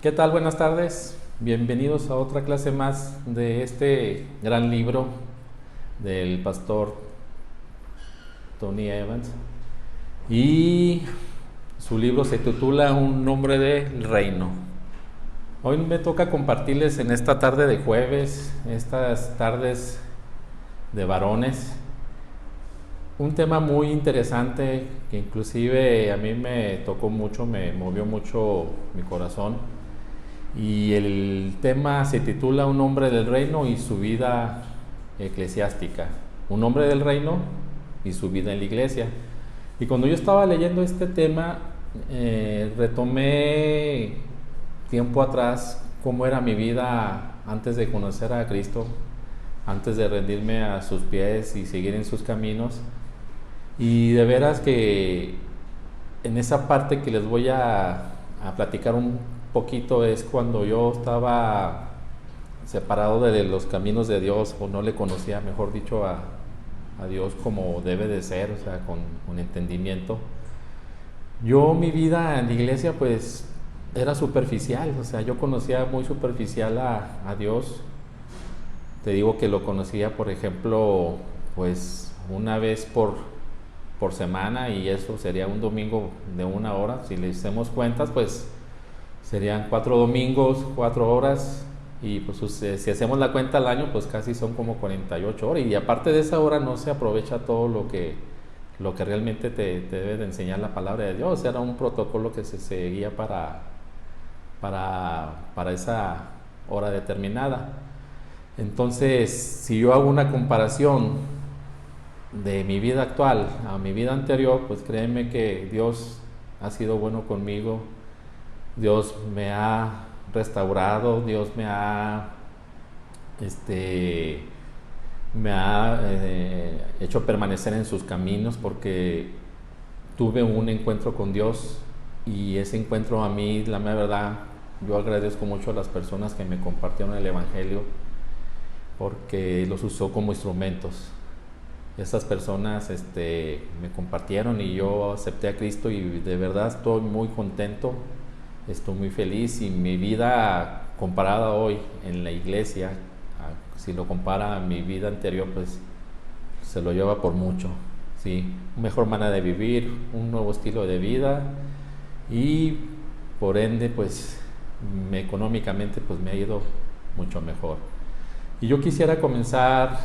¿Qué tal? Buenas tardes. Bienvenidos a otra clase más de este gran libro del pastor Tony Evans. Y su libro se titula Un nombre del reino. Hoy me toca compartirles en esta tarde de jueves, estas tardes de varones, un tema muy interesante que inclusive a mí me tocó mucho, me movió mucho mi corazón. Y el tema se titula Un hombre del reino y su vida eclesiástica. Un hombre del reino y su vida en la iglesia. Y cuando yo estaba leyendo este tema, retomé tiempo atrás cómo era mi vida antes de conocer a Cristo, antes de rendirme a sus pies y seguir en sus caminos. Y de veras que en esa parte que les voy a platicar un poquito es cuando yo estaba separado de los caminos de Dios, o no le conocía, mejor dicho, a Dios como debe de ser, o sea, con entendimiento. Yo, mi vida en la iglesia pues era superficial, o sea, yo conocía muy superficial a Dios. Te digo que lo conocía, por ejemplo, pues una vez por semana, y eso sería un domingo de 1 hora. Si le hacemos cuentas, pues serían 4 domingos, 4 horas, y pues si hacemos la cuenta al año, pues casi son como 48 horas, y aparte de esa hora no se aprovecha todo lo que realmente te debe de enseñar la palabra de Dios. Era un protocolo que se seguía para esa hora determinada. Entonces, si yo hago una comparación de mi vida actual a mi vida anterior, pues créeme que Dios ha sido bueno conmigo. Dios me ha restaurado, Dios me ha hecho permanecer en sus caminos, porque tuve un encuentro con Dios, y ese encuentro a mí, la verdad, yo agradezco mucho a las personas que me compartieron el Evangelio, porque los usó como instrumentos. Esas personas me compartieron y yo acepté a Cristo, y de verdad estoy muy contento, estoy muy feliz, y mi vida comparada hoy en la iglesia, si lo compara a mi vida anterior, pues se lo lleva por mucho, ¿sí? Mejor manera de vivir, un nuevo estilo de vida, y por ende pues económicamente pues me ha ido mucho mejor. Y yo quisiera comenzar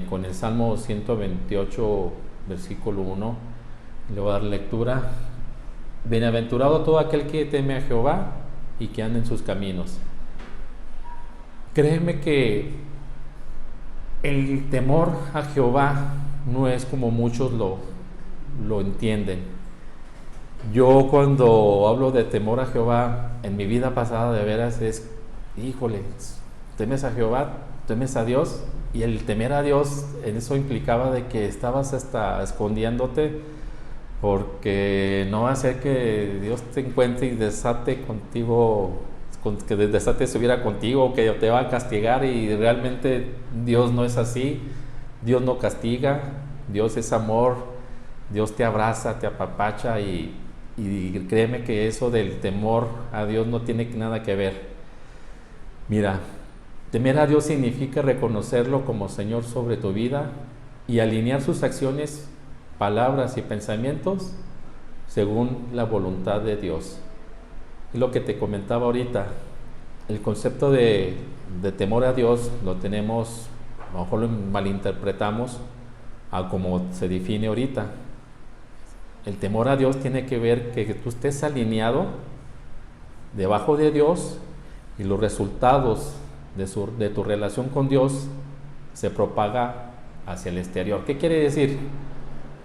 con el Salmo 128, versículo 1. Le voy a dar lectura. Bienaventurado todo aquel que teme a Jehová y que anda en sus caminos. Créeme que el temor a Jehová no es como muchos lo entienden. Yo, cuando hablo de temor a Jehová, en mi vida pasada de veras es, híjole, temes a Jehová, temes a Dios. Y el temer a Dios, en eso implicaba de que estabas hasta escondiéndote, porque no va a ser que Dios te encuentre y desate contigo, que desate subiera contigo, que te va a castigar. Y realmente Dios no es así. Dios no castiga, Dios es amor, Dios te abraza, te apapacha, y créeme que eso del temor a Dios no tiene nada que ver. Mira, temer a Dios significa reconocerlo como Señor sobre tu vida y alinear sus acciones, palabras y pensamientos según la voluntad de Dios. Es lo que te comentaba ahorita. El concepto de temor a Dios lo tenemos, a lo mejor lo malinterpretamos a como se define ahorita. El temor a Dios tiene que ver que tú estés alineado debajo de Dios, y los resultados de tu relación con Dios se propaga hacia el exterior. ¿Qué quiere decir?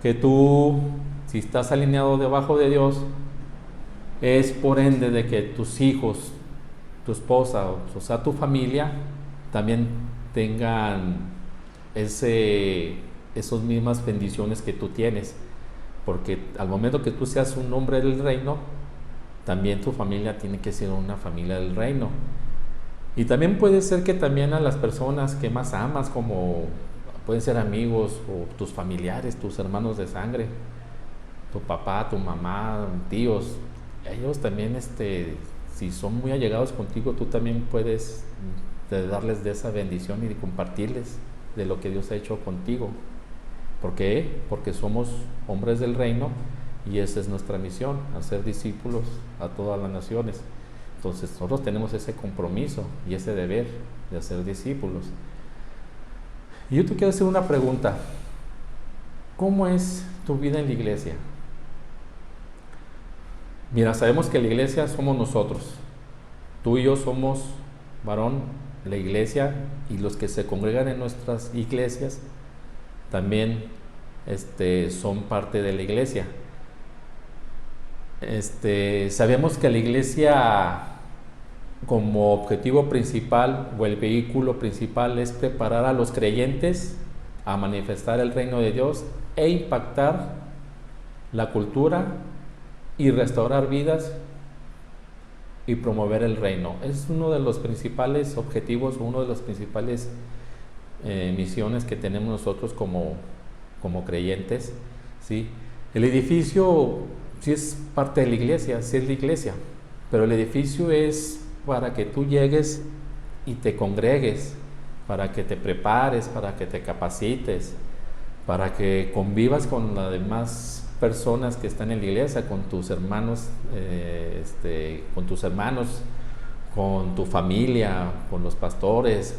Que tú, si estás alineado debajo de Dios, es por ende de que tus hijos, tu esposa, o sea, tu familia, también tengan esas mismas bendiciones que tú tienes. Porque al momento que tú seas un hombre del reino, también tu familia tiene que ser una familia del reino. Y también puede ser que también a las personas que más amas, como pueden ser amigos o tus familiares, tus hermanos de sangre, tu papá, tu mamá, tíos, ellos también si son muy allegados contigo, tú también puedes darles de esa bendición y de compartirles de lo que Dios ha hecho contigo. ¿Por qué? Porque somos hombres del reino y esa es nuestra misión, hacer discípulos a todas las naciones. Entonces nosotros tenemos ese compromiso y ese deber de hacer discípulos. Y yo te quiero hacer una pregunta. ¿Cómo es tu vida en la iglesia? Mira, sabemos que la iglesia somos nosotros. Tú y yo somos, varón, la iglesia, y los que se congregan en nuestras iglesias también son parte de la iglesia. Sabemos que la iglesia, como objetivo principal o el vehículo principal, es preparar a los creyentes a manifestar el reino de Dios e impactar la cultura y restaurar vidas y promover el reino. Es uno de los principales objetivos, uno de las principales misiones que tenemos nosotros como creyentes, ¿sí? El edificio sí es parte de la iglesia, sí es la iglesia, pero el edificio es para que tú llegues y te congregues, para que te prepares, para que te capacites, para que convivas con las demás personas que están en la iglesia, con tus hermanos, con tu familia, con los pastores,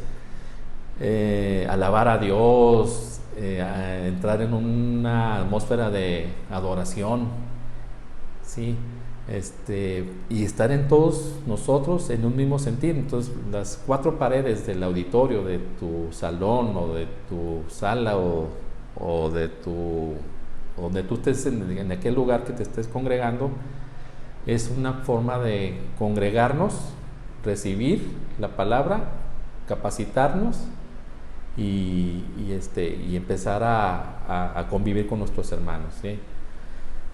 alabar a Dios, entrar en una atmósfera de adoración, ¿sí? Y estar en todos nosotros en un mismo sentido. Entonces, las cuatro paredes del auditorio, de tu salón o de tu sala o de tu, donde tú estés en aquel lugar que te estés congregando, es una forma de congregarnos, recibir la palabra, capacitarnos y empezar a convivir con nuestros hermanos, ¿sí?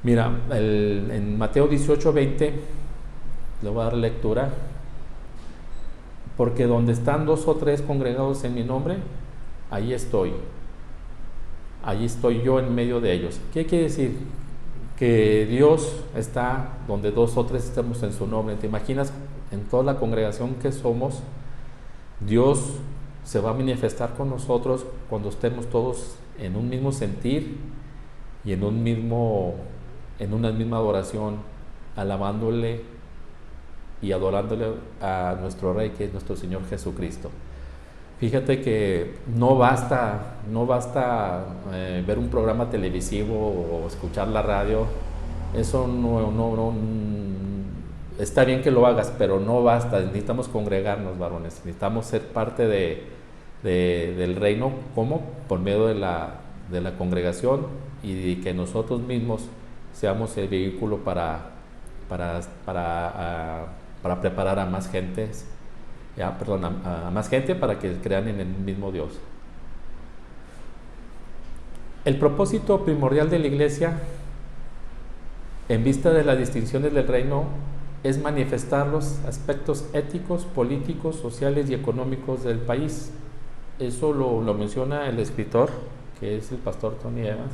Mira, en Mateo 18:20, le voy a dar lectura, porque donde están 2 o 3 congregados en mi nombre, ahí estoy yo en medio de ellos. ¿Qué quiere decir? Que Dios está donde 2 o 3 estemos en su nombre. ¿Te imaginas en toda la congregación que somos? Dios se va a manifestar con nosotros cuando estemos todos en un mismo sentir y en una misma adoración, alabándole y adorándole a nuestro Rey, que es nuestro Señor Jesucristo. Fíjate que no basta ver un programa televisivo o escuchar la radio. Eso no está bien que lo hagas, pero no basta. Necesitamos congregarnos, varones. Necesitamos ser parte del reino. ¿Cómo? Por medio de la congregación, y de que nosotros mismos seamos el vehículo para preparar a más gente, a más gente para que crean en el mismo Dios. El propósito primordial de la iglesia, en vista de las distinciones del reino, es manifestar los aspectos éticos, políticos, sociales y económicos del país. Eso lo menciona el escritor, que es el pastor Tony Evans,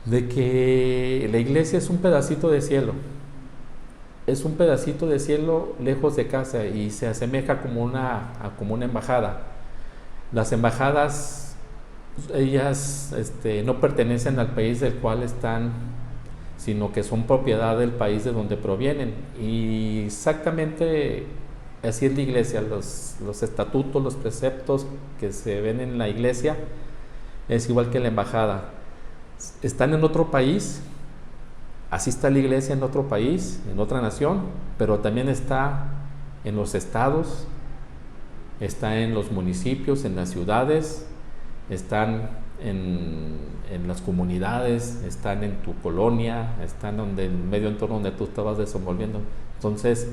de que la iglesia es un pedacito de cielo. Es un pedacito de cielo lejos de casa y se asemeja como una embajada. Las embajadas, ellas no pertenecen al país del cual están, sino que son propiedad del país de donde provienen. Y exactamente así es la iglesia. Los estatutos, los preceptos que se ven en la iglesia es igual que la embajada. Están en otro país, así está la iglesia en otro país, en otra nación, pero también está en los estados, está en los municipios, en las ciudades, están en las comunidades, están en tu colonia, están en el medio entorno donde tú estabas desenvolviendo. Entonces,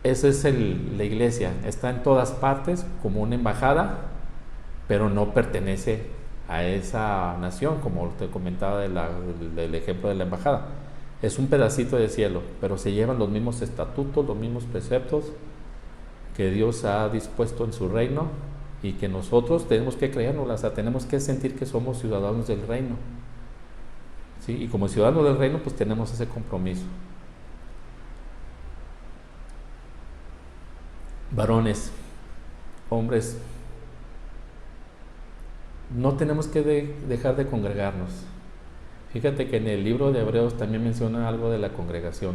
eso es la iglesia, está en todas partes como una embajada, pero no pertenece a esa nación, como te comentaba del ejemplo de la embajada. Es un pedacito de cielo, pero se llevan los mismos estatutos, los mismos preceptos que Dios ha dispuesto en su reino, y que nosotros tenemos que creernos, o sea, tenemos que sentir que somos ciudadanos del reino, ¿sí? Y como ciudadanos del reino, pues tenemos ese compromiso. Varones, hombres, no tenemos que dejar de congregarnos. Fíjate que en el libro de Hebreos también menciona algo de la congregación,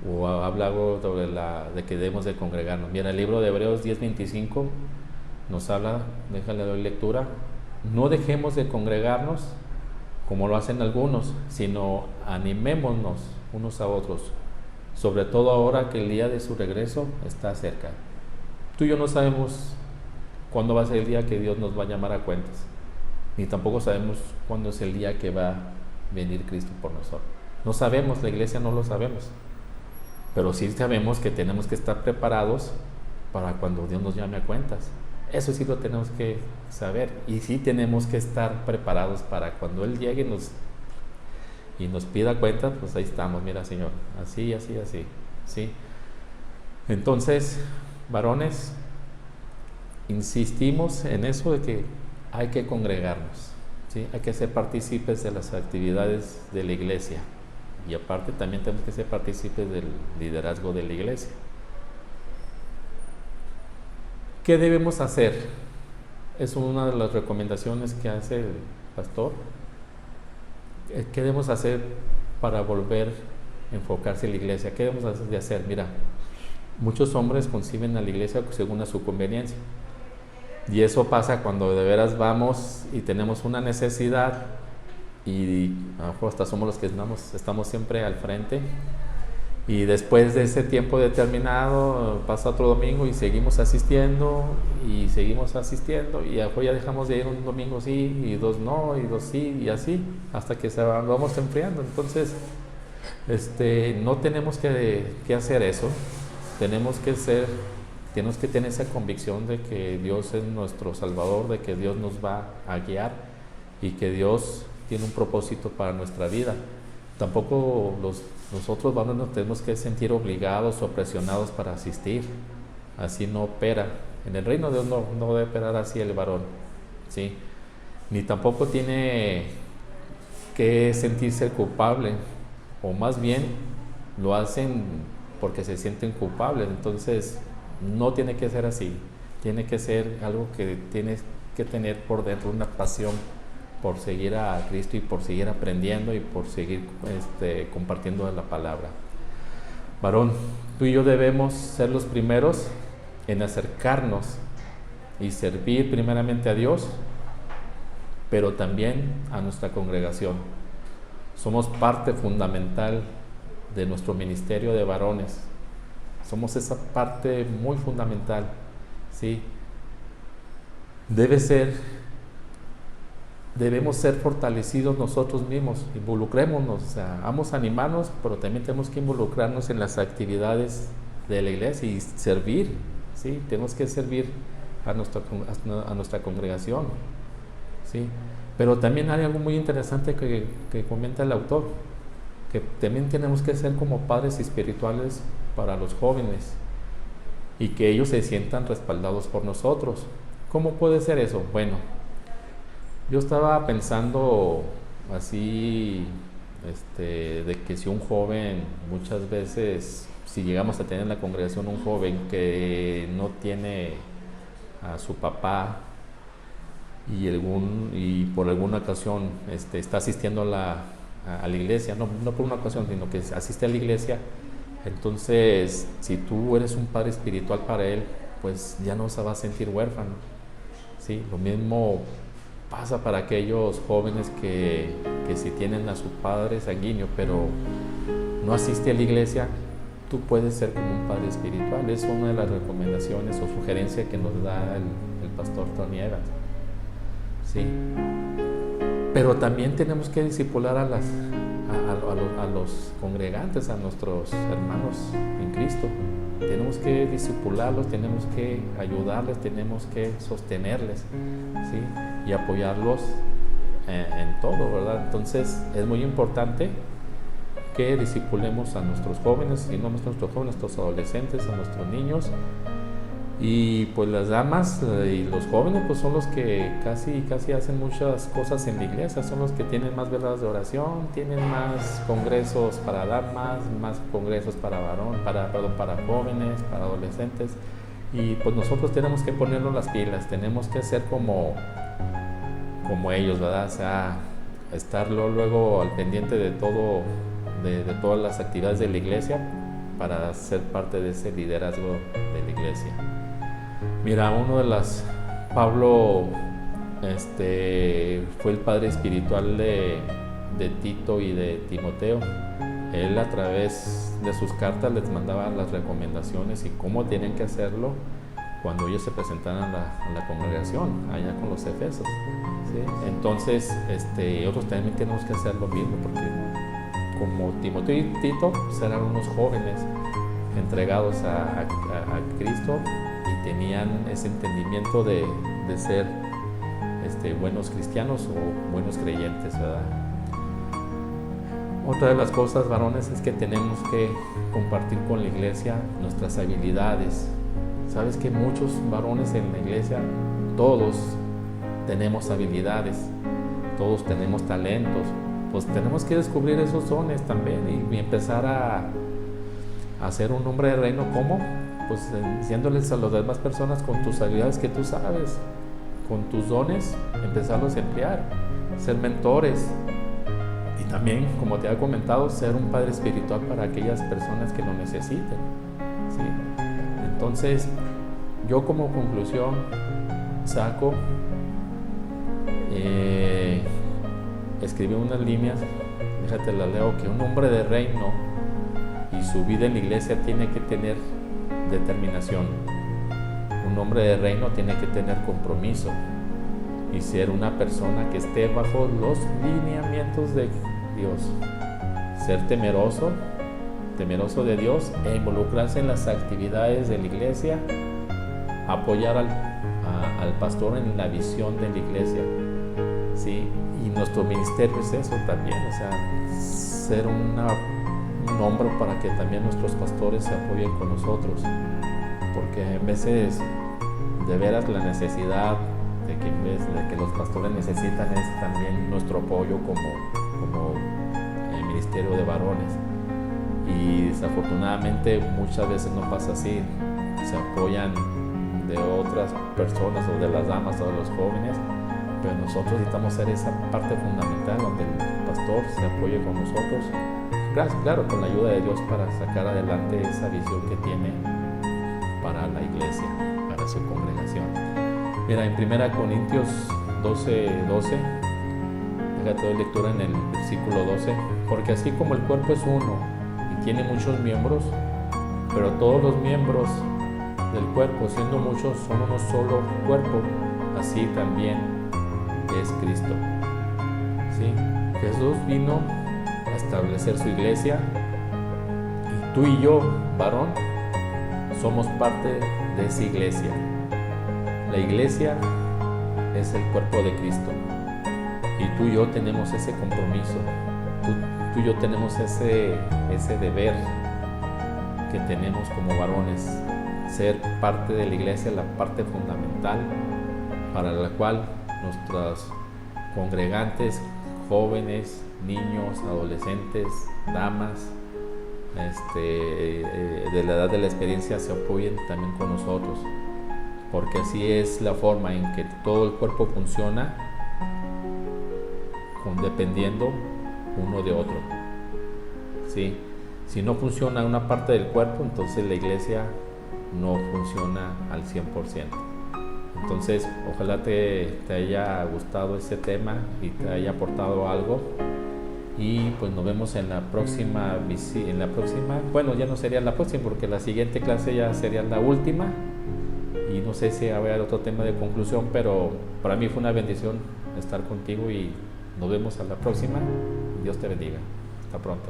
o habla algo sobre de que debemos de congregarnos. Mira, el libro de Hebreos 10:25 nos habla, déjale doy lectura: no dejemos de congregarnos como lo hacen algunos, sino animémonos unos a otros, sobre todo ahora que el día de su regreso está cerca. Tú y yo no sabemos cuándo va a ser el día que Dios nos va a llamar a cuentas, ni tampoco sabemos cuándo es el día que va a venir Cristo por nosotros. No sabemos, la iglesia no lo sabemos, pero sí sabemos que tenemos que estar preparados para cuando Dios nos llame a cuentas. Eso sí lo tenemos que saber, y sí tenemos que estar preparados para cuando Él llegue y nos pida cuentas. Pues ahí estamos, mira, Señor, así, así, así, ¿sí? Entonces, varones, insistimos en eso de que hay que congregarnos, ¿sí? Hay que ser partícipes de las actividades de la iglesia, y aparte también tenemos que ser partícipes del liderazgo de la iglesia. ¿Qué debemos hacer? Es una de las recomendaciones que hace el pastor. ¿Qué debemos hacer para volver a enfocarse en la iglesia? ¿Qué debemos hacer? Mira, muchos hombres conciben a la iglesia según a su conveniencia, y eso pasa cuando de veras vamos y tenemos una necesidad, y a lo mejor hasta somos los que estamos siempre al frente, y después de ese tiempo determinado pasa otro domingo y seguimos asistiendo, y a lo mejor ya dejamos de ir un domingo sí, y dos no, y dos sí, y así hasta que vamos enfriando. Entonces no tenemos que hacer eso. Tenemos que tener esa convicción de que Dios es nuestro Salvador, de que Dios nos va a guiar y que Dios tiene un propósito para nuestra vida. Tampoco nosotros nos tenemos que sentir obligados o presionados para asistir. Así no opera. En el reino de Dios no debe operar así el varón, ¿sí? Ni tampoco tiene que sentirse culpable, o más bien lo hacen porque se sienten culpables. Entonces no tiene que ser así. Tiene que ser algo que tienes que tener por dentro, una pasión por seguir a Cristo y por seguir aprendiendo y por seguir compartiendo la palabra. Varón, tú y yo debemos ser los primeros en acercarnos y servir primeramente a Dios, pero también a nuestra congregación. Somos parte fundamental de nuestro ministerio de varones. Somos esa parte muy fundamental, ¿sí? Debemos ser fortalecidos nosotros mismos. Involucrémonos, o sea, vamos a animarnos, pero también tenemos que involucrarnos en las actividades de la iglesia y servir, ¿sí? Tenemos que servir a nuestra congregación, ¿sí? Pero también hay algo muy interesante que comenta el autor, que también tenemos que ser como padres espirituales para los jóvenes, y que ellos se sientan respaldados por nosotros. ¿Cómo puede ser eso? Bueno, yo estaba pensando así, de que si un joven, muchas veces, si llegamos a tener en la congregación un joven que no tiene a su papá y por alguna ocasión está asistiendo a la iglesia, no por una ocasión, sino que asiste a la iglesia, entonces si tú eres un padre espiritual para él, pues ya no se va a sentir huérfano, ¿sí? Lo mismo pasa para aquellos jóvenes que si tienen a su padre sanguíneo pero no asiste a la iglesia, tú puedes ser como un padre espiritual. Es una de las recomendaciones o sugerencias que nos da el pastor Tony Evans, ¿sí? Pero también tenemos que discipular a los congregantes, a nuestros hermanos en Cristo. Tenemos que discipularlos, tenemos que ayudarles, tenemos que sostenerles, ¿sí? Y apoyarlos en todo, ¿verdad? Entonces es muy importante que discipulemos a nuestros jóvenes, y no a nuestros jóvenes, a nuestros adolescentes, a nuestros niños, Y pues las damas y los jóvenes pues son los que casi hacen muchas cosas en la iglesia, son los que tienen más verdades de oración, tienen más congresos para damas, más congresos para para jóvenes, para adolescentes. Y pues nosotros tenemos que ponernos las pilas, tenemos que ser como ellos, ¿verdad? O sea, estar luego al pendiente de todo, de todas las actividades de la iglesia para ser parte de ese liderazgo de la iglesia. Mira, Pablo fue el padre espiritual de Tito y de Timoteo. Él a través de sus cartas les mandaba las recomendaciones y cómo tienen que hacerlo cuando ellos se presentaran a la congregación, allá con los efesios, ¿sí? Entonces, nosotros también tenemos que hacer lo mismo, porque como Timoteo y Tito pues eran unos jóvenes entregados a Cristo y tenían ese entendimiento de ser buenos cristianos o buenos creyentes, ¿verdad? Otra de las cosas, varones, es que tenemos que compartir con la iglesia nuestras habilidades. Sabes que muchos varones en la iglesia, todos tenemos habilidades, todos tenemos talentos, pues tenemos que descubrir esos dones también y empezar a ser un hombre de reino. ¿Cómo? Pues diciéndoles a las demás personas con tus habilidades que tú sabes, con tus dones, empezarlos a emplear, ser mentores y también, como te he comentado, ser un padre espiritual para aquellas personas que lo necesiten, ¿sí? Entonces, yo como conclusión saco, escribí unas líneas, déjate las leo, que un hombre de reino y su vida en la iglesia tiene que tener determinación. Un hombre de reino tiene que tener compromiso y ser una persona que esté bajo los lineamientos de Dios. Ser temeroso de Dios e involucrarse en las actividades de la iglesia, apoyar al pastor en la visión de la iglesia, ¿sí? Y nuestro ministerio es eso también, o sea, ser un hombro para que también nuestros pastores se apoyen con nosotros, porque en veces de veras la necesidad de que los pastores necesitan es también nuestro apoyo como el ministerio de varones. Y desafortunadamente muchas veces no pasa así, se apoyan de otras personas o de las damas o de los jóvenes, pero nosotros necesitamos ser esa parte fundamental donde el pastor se apoye con nosotros, claro, con la ayuda de Dios, para sacar adelante esa visión que tiene para la iglesia, para su congregación. Mira, en 1 Corintios 12, déjate de lectura en el versículo 12, porque así como el cuerpo es uno y tiene muchos miembros, pero todos los miembros del cuerpo, siendo muchos, son uno solo cuerpo, así también es Cristo, ¿sí? Jesús vino a establecer su iglesia y tú y yo, varón, somos parte de esa iglesia. La iglesia es el cuerpo de Cristo y tú y yo tenemos ese compromiso, tú y yo tenemos ese deber que tenemos como varones, ser parte de la iglesia, la parte fundamental para la cual nuestros congregantes, jóvenes, niños, adolescentes, damas, de la edad de la experiencia, se apoyen también con nosotros, porque así es la forma en que todo el cuerpo funciona, dependiendo uno de otro, ¿sí? Si no funciona una parte del cuerpo, entonces la iglesia no funciona al 100%. Entonces, ojalá te haya gustado este tema y te haya aportado algo. Y pues nos vemos en la próxima, bueno, ya no sería la próxima porque la siguiente clase ya sería la última. Y no sé si habrá otro tema de conclusión, pero para mí fue una bendición estar contigo y nos vemos a la próxima. Dios te bendiga. Hasta pronto.